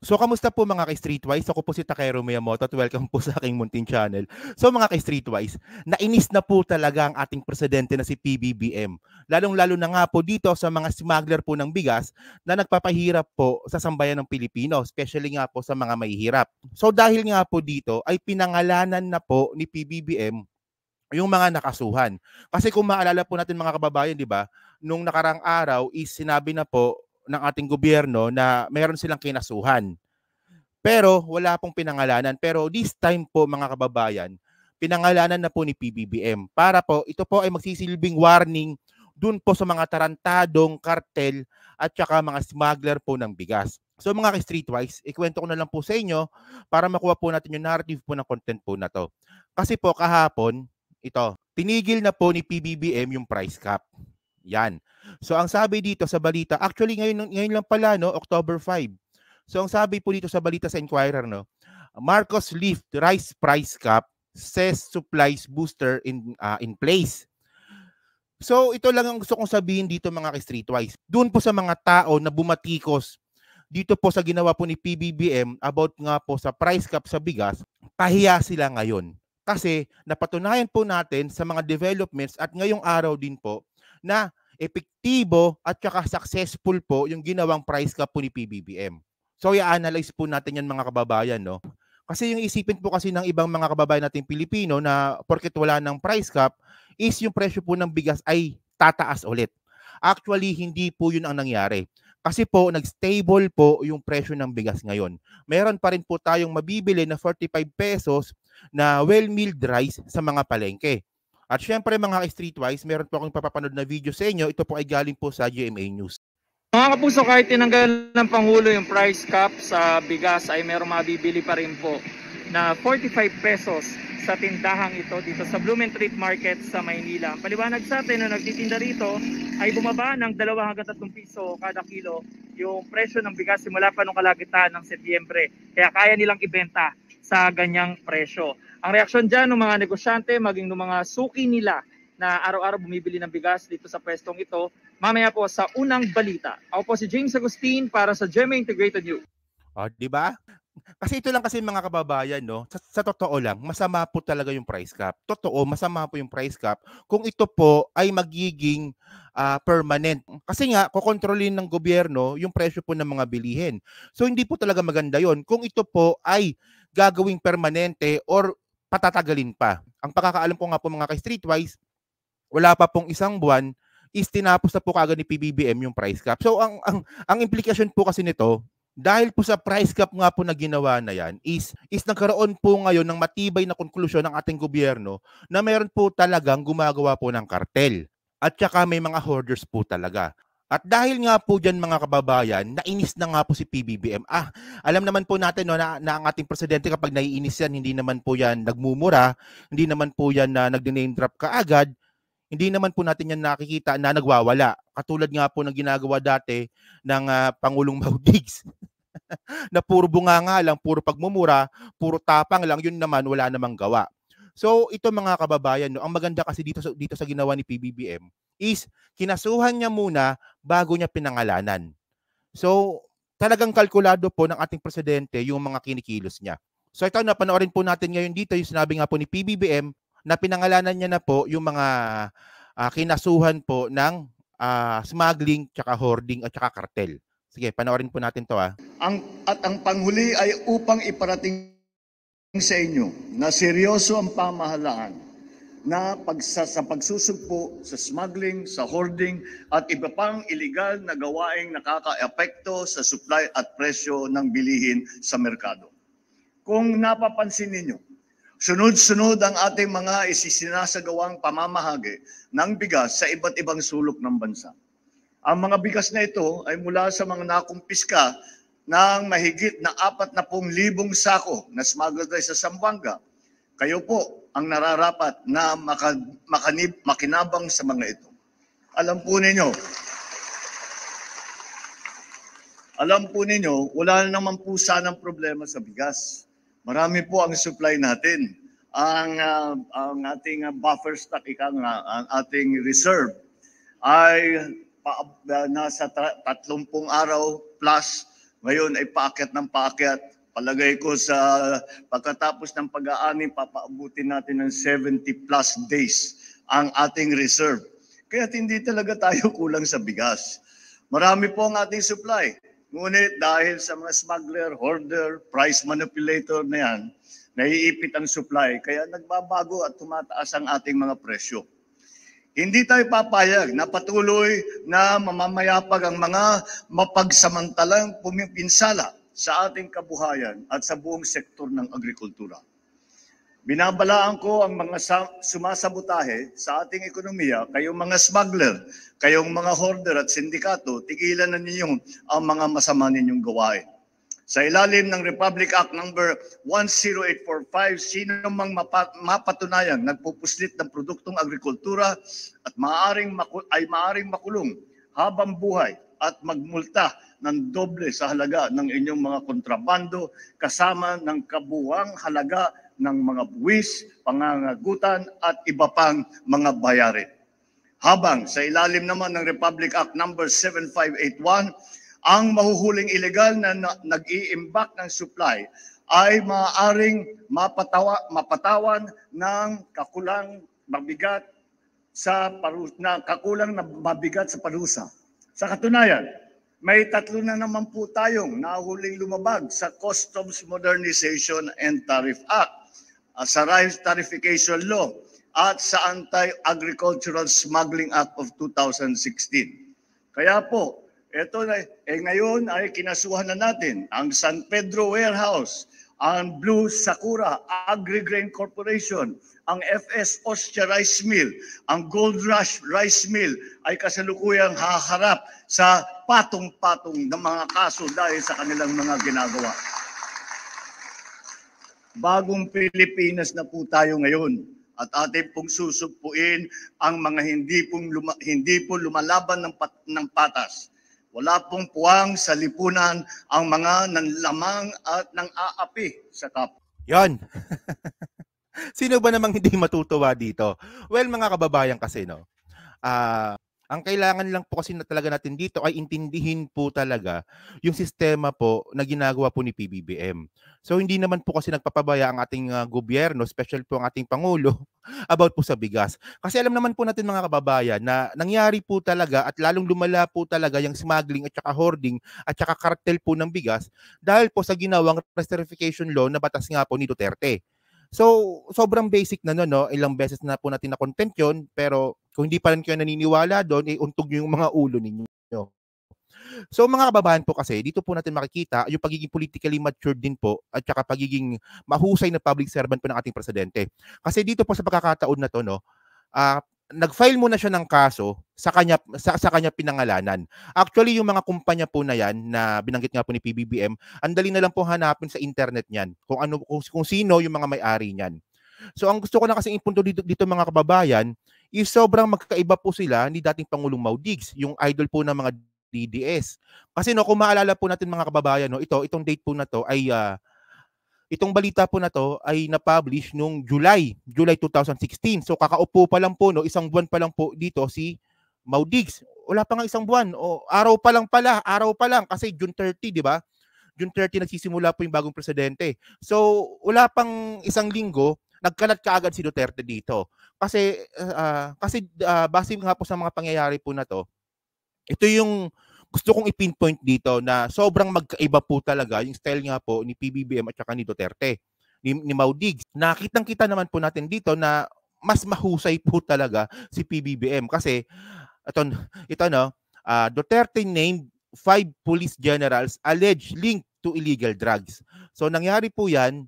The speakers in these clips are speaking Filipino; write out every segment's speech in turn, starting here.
So, kamusta po mga ka-Streetwise? Ako po si Takero Miyamoto at welcome po sa aking munting channel. So mga ka-Streetwise, nainis na po talaga ang ating presidente na si PBBM. Lalong-lalo na nga po dito sa mga smuggler po ng bigas na nagpapahirap po sa sambayan ng Pilipino, especially nga po sa mga mahihirap. So dahil nga po dito ay pinangalanan na po ni PBBM yung mga nakasuhan. Kasi kung maalala po natin mga kababayan, di ba, nung nakarang araw is sinabi na po ng ating gobyerno na meron silang kinasuhan. Pero wala pong pinangalanan. Pero this time po mga kababayan, pinangalanan na po ni PBBM para po ito po ay magsisilbing warning dun po sa mga tarantadong kartel at saka mga smuggler po ng bigas. So mga ka-Streetwise, ikwento ko na lang po sa inyo para makuha po natin yung narrative po ng content po na to. Kasi po kahapon, ito, tinigil na po ni PBBM yung price cap. Yan. So ang sabi dito sa balita, actually ngayon lang pala, no, October 5. So ang sabi po dito sa balita sa Inquirer, no, Marcos lift rice price cap, says supplies booster in place. So ito lang ang gusto kong sabihin dito mga ka-Streetwise. Doon po sa mga tao na bumatikos dito po sa ginawa po ni PBBM about nga po sa price cap sa bigas, pahiya sila ngayon. Kasi napatunayan po natin sa mga developments at ngayong araw din po na epektibo at saka successful po yung ginawang price cap po ni PBBM. So i-analyze po natin yan mga kababayan, no? Kasi yung isipin po kasi ng ibang mga kababayan nating Pilipino na porket wala ng price cap is yung presyo po ng bigas ay tataas ulit. Actually, hindi po yun ang nangyari. Kasi po, nag-stable po yung presyo ng bigas ngayon. Meron pa rin po tayong mabibili na 45 pesos na well-milled rice sa mga palengke. At syempre mga Streetwise, meron po akong papapanood na video sa inyo. Ito po ay galing po sa GMA News. Mga kapuso, kahit tinanggal ng Pangulo yung price cap sa bigas ay merong mabibili pa rin po na 45 pesos sa tindahang ito dito sa Blumentritt Market sa Maynila. Paliwanag sa atin na nagtitinda rito ay bumaba ng 2 hanggang 3 piso kada kilo yung presyo ng bigas simula pa nung kalagitnaan ng Setyembre. Kaya kaya nilang ibenta sa ganyang presyo. Ang reaksyon dyan ng mga negosyante maging ng mga suki nila na araw-araw bumibili ng bigas dito sa pwestong ito, mamaya po sa unang balita. Ako po si James Agustin para sa GMA Integrated News. Di ba? Kasi ito lang kasi mga kababayan, no? Sa totoo lang, masama po talaga yung price cap. Totoo, masama po yung price cap kung ito po ay magiging permanent. Kasi nga, kokontrolin ng gobyerno yung presyo po ng mga bilihin. So, hindi po talaga maganda yon kung ito po ay gagawing permanente or patatagalin pa. Ang pagkakaalam ko nga po mga ka-Streetwise, wala pa pong isang buwan is tinapos na po kagad ni PBBM yung price cap. So ang implikasyon po kasi nito, dahil po sa price cap nga po na ginawa na yan is nagkaroon po ngayon ng matibay na konklusyon ng ating gobyerno na meron po talagang gumagawa po ng kartel. At saka may mga hoarders po talaga. At dahil nga po dyan mga kababayan, nainis na nga po si PBBM. Alam naman po natin no, na ang ating presidente kapag naiinis yan, hindi naman po yan nagmumura, hindi naman po yan na nag-name drop kaagad, hindi naman po natin yan nakikita na nagwawala. Katulad nga po ng ginagawa dati ng Pangulong Maudigs na puro bunganga lang, puro pagmumura, puro tapang lang, yun naman wala namang gawa. So ito mga kababayan, no, ang maganda kasi dito sa ginawa ni PBBM is kinasuhan niya muna bago niya pinangalanan. So talagang kalkulado po ng ating presidente yung mga kinikilos niya. So ito na panoorin po natin ngayon dito yung sinabi nga po ni PBBM na pinangalanan niya na po yung mga kinasuhan po ng smuggling, tsaka hoarding at tsaka kartel. Sige, panoorin po natin to. Ang panghuli ay upang iparating sa inyo na seryoso ang pamahalaan na sa pagsusugpo sa smuggling, sa hoarding at iba pang illegal na gawaing nakakaapekto sa supply at presyo ng bilihin sa merkado. Kung napapansin ninyo, sunod-sunod ang ating mga isisinasagawang pamamahagi ng bigas sa iba't ibang sulok ng bansa. Ang mga bigas na ito ay mula sa mga nakumpiska ng mahigit na 40,000 sako na smuggled rice sa Zamboanga. Kayo po ang nararapat na makinabang sa mga ito. Alam po ninyo, wala naman po sanang problema sa bigas. Marami po ang supply natin. Ang ating buffer stock, ang ating reserve ay nasa 30 araw plus Ngayon ay paakyat ng paakyat. Palagay ko sa pagkatapos ng pag-aani, papaabutin natin ng 70 plus days ang ating reserve. Kaya hindi talaga tayo kulang sa bigas. Marami po ang ating supply. Ngunit dahil sa mga smuggler, hoarder, price manipulator na yan, naiipit ang supply, kaya nagbabago at tumataas ang ating mga presyo. Hindi tayo papayag na patuloy na mamamayapag ang mga mapagsamantalang pumipinsala sa ating kabuhayan at sa buong sektor ng agrikultura. Binabalaan ko ang mga sumasabotahe sa ating ekonomiya, kayong mga smuggler, kayong mga hoarder at sindikato, tigilan na ninyo ang mga masama ninyong gawain. Sa ilalim ng Republic Act number 10845, sino mang mapatunayang nagpupuslit ng produktong agrikultura at maaring makulong habang buhay at magmulta ng doble sa halaga ng inyong mga kontrabando kasama ng kabuuang halaga ng mga buwis, pangangagutan at iba pang mga bayarin. Habang sa ilalim naman ng Republic Act number 7581, ang mahuhuling ilegal na nag-iimbak ng supply ay maaaring mapatawan ng kakulang mabigat sa parusa. Sa katunayan, may 3 na naman po tayong nahuling lumabag sa Customs Modernization and Tariff Act, sa Rice Tarification Law at sa Anti-Agricultural Smuggling Act of 2016. Kaya po, ito na, ngayon ay kinasuhan na natin ang San Pedro Warehouse, ang Blue Sakura Agri-Grain Corporation, ang FS Ostia Rice Mill, ang Gold Rush Rice Mill ay kasalukuyang haharap sa patong-patong ng mga kaso dahil sa kanilang mga ginagawa. Bagong Pilipinas na po tayo ngayon at ating pong susugpuin ang mga hindi po lumalaban ng patas. Wala pong puwang sa lipunan ang mga nanlamang at nang-aapi sa kapwa. Yon. Sino ba namang hindi matutuwa dito? Well, mga kababayan kasi, no? Ang kailangan lang po kasi talaga natin dito ay intindihin po talaga yung sistema po na ginagawa po ni PBBM. So hindi naman po kasi nagpapabaya ang ating gobyerno, special po ang ating Pangulo, about po sa bigas. Kasi alam naman po natin mga kababayan na nangyari po talaga at lalong lumala po talaga yung smuggling at saka hoarding at saka cartel po ng bigas dahil po sa ginawang recertification law na batas nga po ni Duterte. So, sobrang basic na no, ilang beses na po natin na-content yun, pero kung hindi pa rin kayo naniniwala doon, untog nyo yung mga ulo ninyo. So, mga kababayan po kasi, dito po natin makikita yung pagiging politically matured din po at saka pagiging mahusay na public servant po ng ating presidente. Kasi dito po sa pagkakataon na to, no, nag-file muna siya ng kaso sa kanya pinangalanan. Actually, yung mga kumpanya po na yan na binanggit nga po ni PBBM, ang dali na lang po hanapin sa internet niyan kung sino yung mga may-ari niyan. So ang gusto ko na kasi ipunto dito mga kababayan, is sobrang magkaiba po sila ni dating Pangulong Mau Diggs, yung idol po ng mga DDS. Kasi no, kung maalala po natin mga kababayan, no, itong date po na to ay itong balita po na to ay na-publish nung July 2016. So kakaupo pa lang po, no, isang buwan pa lang po dito si Mau Diggs. Wala pa nga isang buwan, araw pa lang kasi June 30, di ba? June 30 nagsisimula po yung bagong presidente. So wala pang isang linggo, nagkalat kaagad si Duterte dito. Kasi base nga po sa mga pangyayari po na to, ito yung gusto kong i-pinpoint dito na sobrang magkaiba po talaga yung style nga po ni PBBM at saka ni Duterte, ni Mau Diggs. Nakitang-kita naman po natin dito na mas mahusay po talaga si PBBM kasi ito no, Duterte named 5 police generals alleged linked to illegal drugs. So nangyari po yan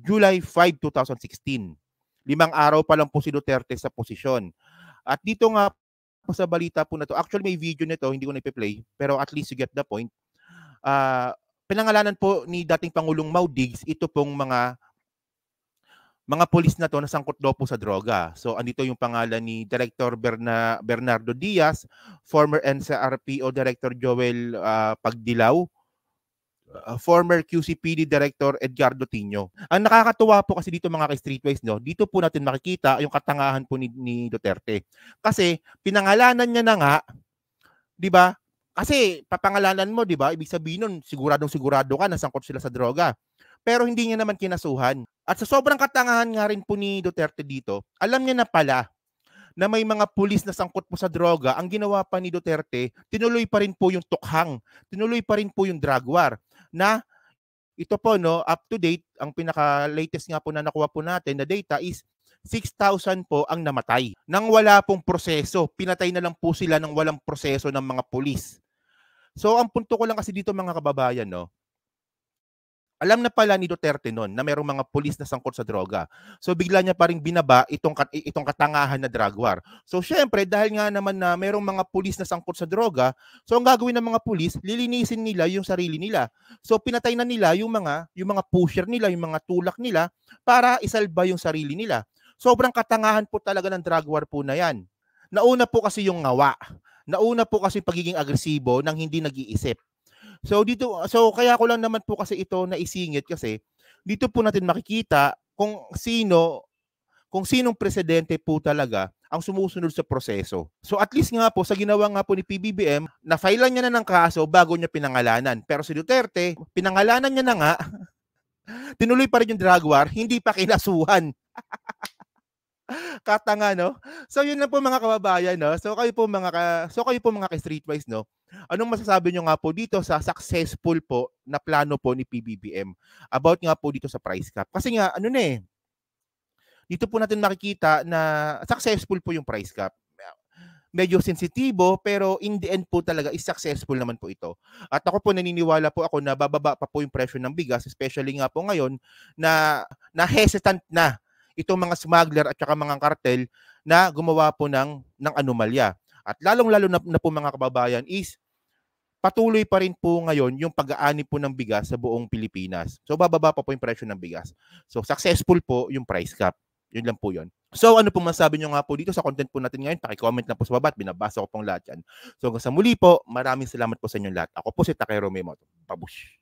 July 5, 2016. 5 araw pa lang po si Duterte sa posisyon. At dito nga sa balita po na to, actually may video nito, hindi ko na ipi-play, pero at least you get the point. Pinangalanan po ni dating Pangulong Mau Diggs ito pong mga pulis na to na sangkot daw po sa droga. So andito yung pangalan ni Director Bernardo Diaz, former NCRPO Director Joel Pagdilaw, former QCPD Director Edgardo Tino. Ang nakakatuwa po kasi dito mga ka-streetwise, no, dito po natin makikita yung katangahan po ni Duterte. Kasi pinangalanan niya na nga, 'di ba? Kasi papangalanan mo, 'di ba? Ibig sabihin nun, siguradong-sigurado ka na sangkot sila sa droga. Pero hindi niya naman kinasuhan. At sa sobrang katangahan nga rin po ni Duterte dito, alam niya na pala na may mga pulis na sangkot po sa droga. Ang ginawa pa ni Duterte, tinuloy pa rin po yung tukhang, tinuloy pa rin po yung drug war na ito po, no, up to date, ang pinaka-latest nga po na nakuha po natin na data is 6,000 po ang namatay. Nang wala pong proseso, pinatay na lang po sila ng walang proseso ng mga pulis. So ang punto ko lang kasi dito mga kababayan, no, alam na pala ni Duterte noon na merong mga pulis na sangkot sa droga. So bigla niya pa ring binaba itong katangahan na drug war. So syempre dahil nga naman na merong mga pulis na sangkot sa droga, so ang gagawin ng mga pulis, lilinisin nila yung sarili nila. So pinatay na nila yung mga pusher nila, yung mga tulak nila para isalba yung sarili nila. Sobrang katangahan po talaga ng drug war po na yan. Nauna po kasi yung ngawa. Nauna po kasi pagiging agresibo nang hindi nag-iisip. So kaya ko lang naman po kasi ito na isingit kasi dito po natin makikita kung sinong presidente po talaga ang sumusunod sa proseso. So at least nga po sa ginawa nga po ni PBBM, na-file niya na ng kaso bago niya pinangalanan. Pero si Duterte, pinangalanan niya na nga, tinuloy pa rin yung drug war, hindi pa kinasuhan. Katanga, no? So yun lang po mga kababayan, no? So kayo po mga ka-streetwise, no? Anong masasabi nyo nga po dito sa successful po na plano po ni PBBM about nga po dito sa price cap? Kasi nga dito po natin makikita na successful po yung price cap. Medyo sensitibo pero in the end po talaga is successful naman po ito. At ako po naniniwala po ako na bababa pa po yung presyo ng bigas, especially nga po ngayon na hesitant na itong mga smuggler at saka mga kartel na gumawa po ng anomalya. At lalong-lalo na po mga kababayan is patuloy pa rin po ngayon yung pag-aani po ng bigas sa buong Pilipinas. So bababa pa po yung presyo ng bigas. So successful po yung price cap. Yun lang po yun. So ano pong masabi nyo nga po dito sa content po natin ngayon? Paki-comment na po sa baba at binabasa ko pong lahat yan. So hanggang sa muli po, maraming salamat po sa inyong lahat. Ako po si Takero Memoto. Pabush!